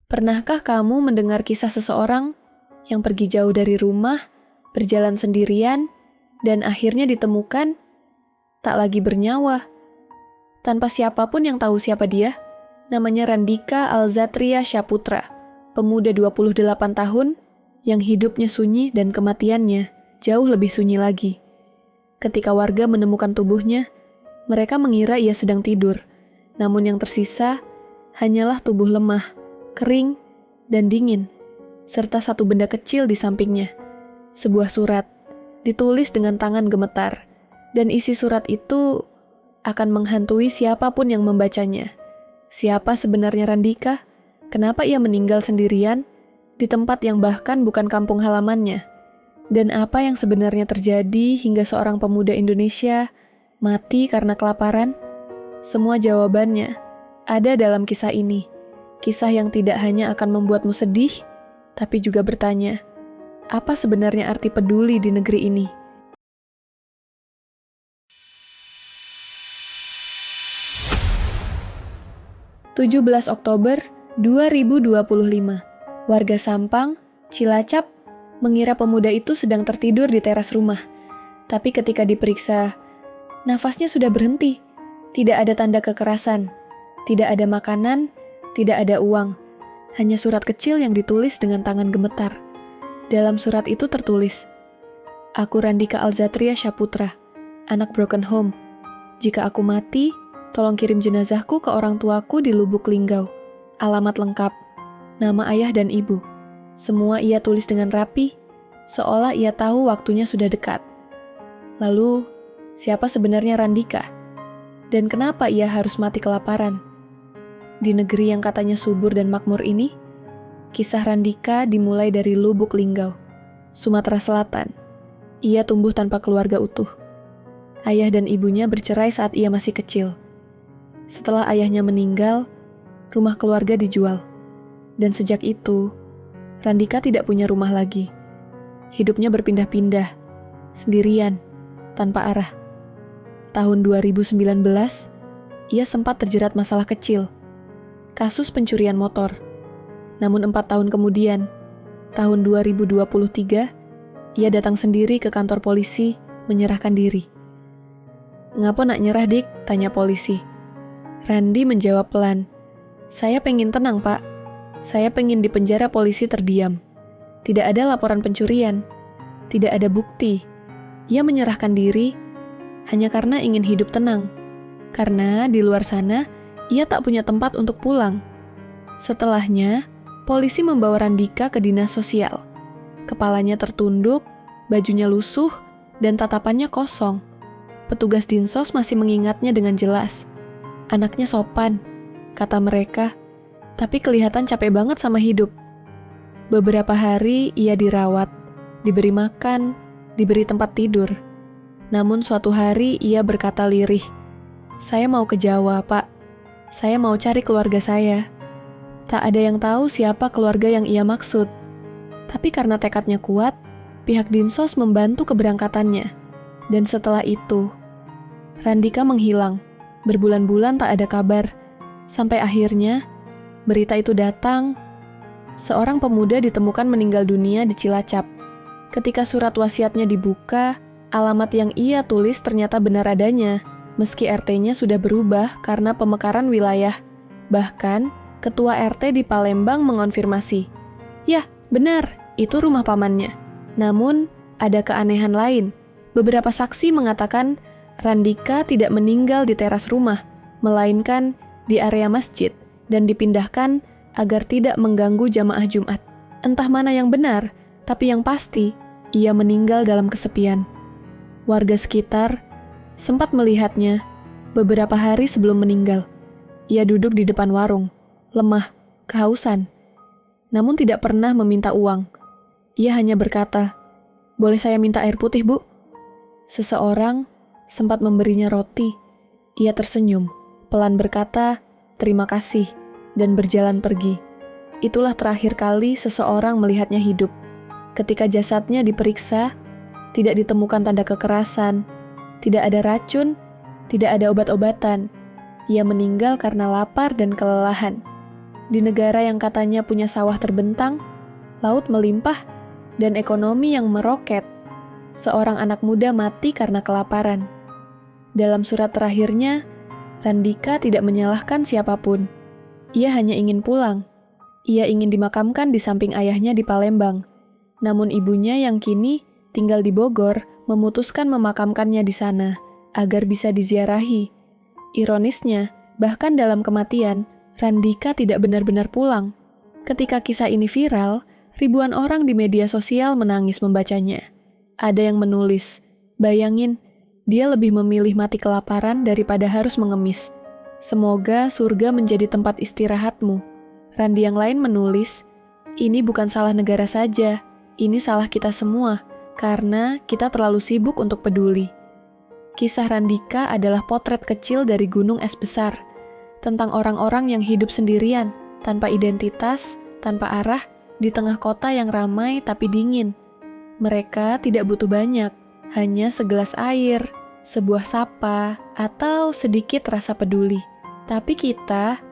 Pernahkah kamu mendengar kisah seseorang yang pergi jauh dari rumah, berjalan sendirian, dan akhirnya ditemukan tak lagi bernyawa? Tanpa siapapun yang tahu siapa dia, namanya Randika Alzatria Syaputra, pemuda 28 tahun yang hidupnya sunyi dan kematiannya jauh lebih sunyi lagi. Ketika warga menemukan tubuhnya, mereka mengira ia sedang tidur, namun yang tersisa hanyalah tubuh lemah, kering, dan dingin, serta satu benda kecil di sampingnya. Sebuah surat, ditulis dengan tangan gemetar, dan isi surat itu akan menghantui siapapun yang membacanya. Siapa sebenarnya Randika? Kenapa ia meninggal sendirian di tempat yang bahkan bukan kampung halamannya? Dan apa yang sebenarnya terjadi hingga seorang pemuda Indonesia mati karena kelaparan? Semua jawabannya ada dalam kisah ini. Kisah yang tidak hanya akan membuatmu sedih, tapi juga bertanya, apa sebenarnya arti peduli di negeri ini? (17 Oktober 2025) Warga Sampang, Cilacap, mengira pemuda itu sedang tertidur di teras rumah. Tapi ketika diperiksa, nafasnya sudah berhenti. Tidak ada tanda kekerasan, tidak ada makanan, tidak ada uang. Hanya surat kecil yang ditulis dengan tangan gemetar. Dalam surat itu tertulis, "Aku Randika Alzatria Syaputra, anak broken home. Jika aku mati, tolong kirim jenazahku ke orang tuaku di Lubuk Linggau. Alamat lengkap, nama ayah dan ibu." Semua ia tulis dengan rapi, seolah ia tahu waktunya sudah dekat. Lalu, siapa sebenarnya Randika? Dan kenapa ia harus mati kelaparan? Di negeri yang katanya subur dan makmur ini, kisah Randika dimulai dari Lubuk Linggau, Sumatera Selatan. Ia tumbuh tanpa keluarga utuh. Ayah dan ibunya bercerai saat ia masih kecil. Setelah ayahnya meninggal, rumah keluarga dijual. Dan sejak itu, Randika tidak punya rumah lagi. Hidupnya berpindah-pindah, sendirian, tanpa arah. Tahun 2019, ia sempat terjerat masalah kecil, kasus pencurian motor. Namun 4 tahun kemudian, tahun 2023, ia datang sendiri ke kantor polisi menyerahkan diri. "Ngapo nak nyerah, Dik?" tanya polisi. Randi menjawab pelan, "Saya pengen tenang, Pak. Saya pengen di penjara polisi terdiam. Tidak ada laporan pencurian. Tidak ada bukti. Ia menyerahkan diri hanya karena ingin hidup tenang. Karena di luar sana, ia tak punya tempat untuk pulang." Setelahnya, polisi membawa Randika ke dinas sosial. Kepalanya tertunduk, bajunya lusuh, dan tatapannya kosong. Petugas dinsos masih mengingatnya dengan jelas. "Anaknya sopan," kata mereka, "tapi kelihatan capek banget sama hidup." Beberapa hari ia dirawat, diberi makan, diberi tempat tidur. Namun suatu hari ia berkata lirih, "Saya mau ke Jawa, Pak. Saya mau cari keluarga saya." Tak ada yang tahu siapa keluarga yang ia maksud. Tapi karena tekadnya kuat, pihak dinsos membantu keberangkatannya. Dan setelah itu, Randika menghilang. Berbulan-bulan tak ada kabar. Sampai akhirnya, berita itu datang. Seorang pemuda ditemukan meninggal dunia di Cilacap. Ketika surat wasiatnya dibuka, alamat yang ia tulis ternyata benar adanya, meski RT-nya sudah berubah karena pemekaran wilayah. Bahkan, ketua RT di Palembang mengonfirmasi, "Ya, benar, itu rumah pamannya." Namun, ada keanehan lain. Beberapa saksi mengatakan Randika tidak meninggal di teras rumah, melainkan di area masjid dan dipindahkan agar tidak mengganggu jamaah Jumat. Entah mana yang benar, tapi yang pasti, ia meninggal dalam kesepian. Warga sekitar sempat melihatnya beberapa hari sebelum meninggal. Ia duduk di depan warung, lemah, kehausan, namun tidak pernah meminta uang. Ia hanya berkata, "Boleh saya minta air putih, Bu?" Seseorang sempat memberinya roti. Ia tersenyum, pelan berkata, "Terima kasih," dan berjalan pergi. Itulah terakhir kali seseorang melihatnya hidup. Ketika jasadnya diperiksa, tidak ditemukan tanda kekerasan, tidak ada racun, tidak ada obat-obatan. Ia meninggal karena lapar dan kelelahan. Di negara yang katanya punya sawah terbentang, laut melimpah, dan ekonomi yang meroket, seorang anak muda mati karena kelaparan. Dalam surat terakhirnya, Randika tidak menyalahkan siapapun. Ia hanya ingin pulang. Ia ingin dimakamkan di samping ayahnya di Palembang. Namun ibunya yang kini tinggal di Bogor memutuskan memakamkannya di sana agar bisa diziarahi. Ironisnya, bahkan dalam kematian, Randika tidak benar-benar pulang. Ketika kisah ini viral, ribuan orang di media sosial menangis membacanya. Ada yang menulis, "Bayangin, dia lebih memilih mati kelaparan daripada harus mengemis. Semoga surga menjadi tempat istirahatmu." Randi yang lain menulis, "Ini bukan salah negara saja, ini salah kita semua, karena kita terlalu sibuk untuk peduli." Kisah Randika adalah potret kecil dari gunung es besar, tentang orang-orang yang hidup sendirian, tanpa identitas, tanpa arah, di tengah kota yang ramai tapi dingin. Mereka tidak butuh banyak, hanya segelas air, sebuah sapa, atau sedikit rasa peduli. Tapi kita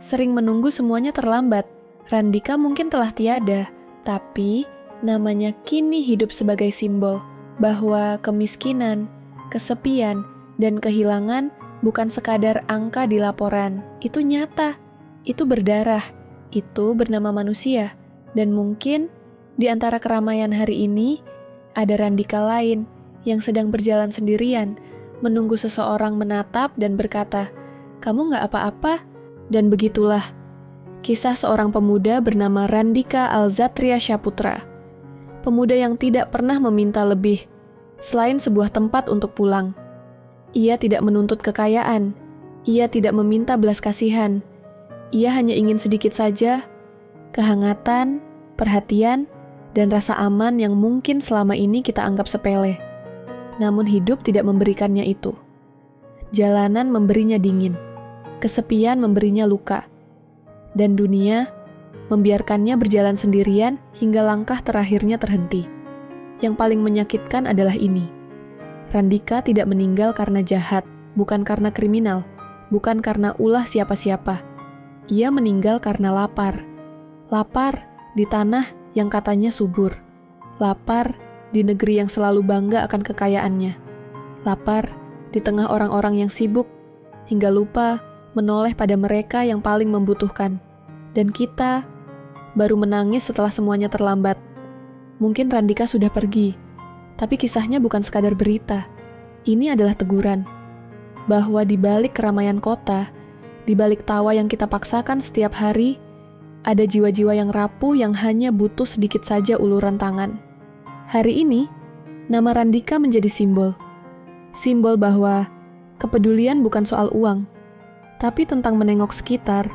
sering menunggu semuanya terlambat. Randika mungkin telah tiada, tapi namanya kini hidup sebagai simbol bahwa kemiskinan, kesepian, dan kehilangan bukan sekadar angka di laporan. Itu nyata, itu berdarah, itu bernama manusia. Dan mungkin di antara keramaian hari ini, ada Randika lain yang sedang berjalan sendirian, menunggu seseorang menatap dan berkata, "Kamu gak apa-apa?" Dan begitulah kisah seorang pemuda bernama Randika Alzatria Syaputra. Pemuda yang tidak pernah meminta lebih, selain sebuah tempat untuk pulang. Ia tidak menuntut kekayaan, ia tidak meminta belas kasihan. Ia hanya ingin sedikit saja, kehangatan, perhatian, dan rasa aman yang mungkin selama ini kita anggap sepele. Namun hidup tidak memberikannya itu. Jalanan memberinya dingin, kesepian memberinya luka, dan dunia membiarkannya berjalan sendirian hingga langkah terakhirnya terhenti. Yang paling menyakitkan adalah ini. Randika tidak meninggal karena jahat, bukan karena kriminal, bukan karena ulah siapa-siapa. Ia meninggal karena lapar. Lapar di tanah yang katanya subur. Lapar di negeri yang selalu bangga akan kekayaannya. Lapar di tengah orang-orang yang sibuk, hingga lupa menoleh pada mereka yang paling membutuhkan. Dan kita baru menangis setelah semuanya terlambat. Mungkin Randika sudah pergi, tapi kisahnya bukan sekadar berita. Ini adalah teguran bahwa di balik keramaian kota, di balik tawa yang kita paksakan setiap hari, ada jiwa-jiwa yang rapuh yang hanya butuh sedikit saja uluran tangan. Hari ini, nama Randika menjadi simbol. Simbol bahwa kepedulian bukan soal uang, tapi tentang menengok sekitar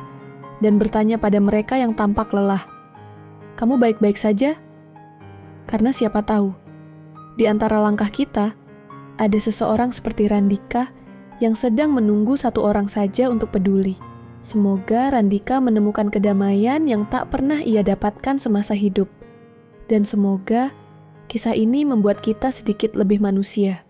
dan bertanya pada mereka yang tampak lelah, "Kamu baik-baik saja?" Karena siapa tahu, di antara langkah kita, ada seseorang seperti Randika yang sedang menunggu satu orang saja untuk peduli. Semoga Randika menemukan kedamaian yang tak pernah ia dapatkan semasa hidup. Dan semoga kisah ini membuat kita sedikit lebih manusia.